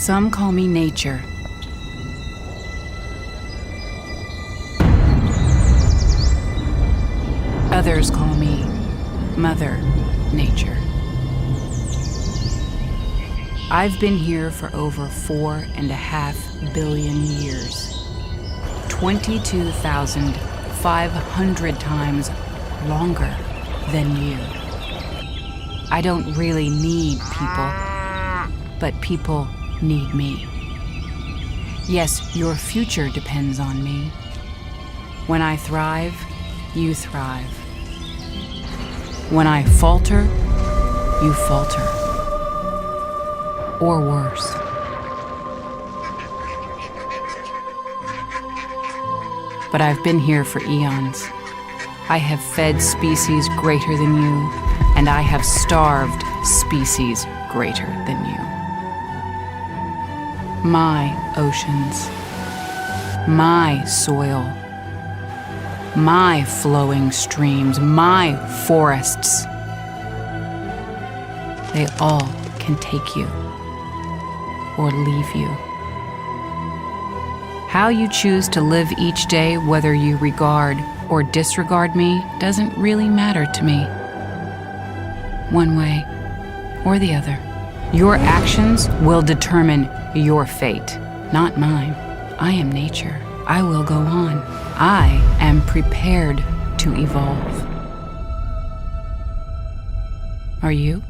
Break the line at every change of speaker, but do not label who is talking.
Some call me nature. Others call me Mother Nature. I've been here for over 4.5 billion years. 22,500 times longer than you. I don't really need people, but people need me. Yes, your future depends on me. When I thrive, you thrive. When I falter, you falter. Or worse. But I've been here for eons. I have fed species greater than you, and I have starved species greater than you. My oceans, my soil, my flowing streams, my forests, they all can take you or leave you. How you choose to live each day, whether you regard or disregard me, doesn't really matter to me. One way or the other. Your actions will determine your fate, not mine. I am nature. I will go on. I am prepared to evolve. Are you?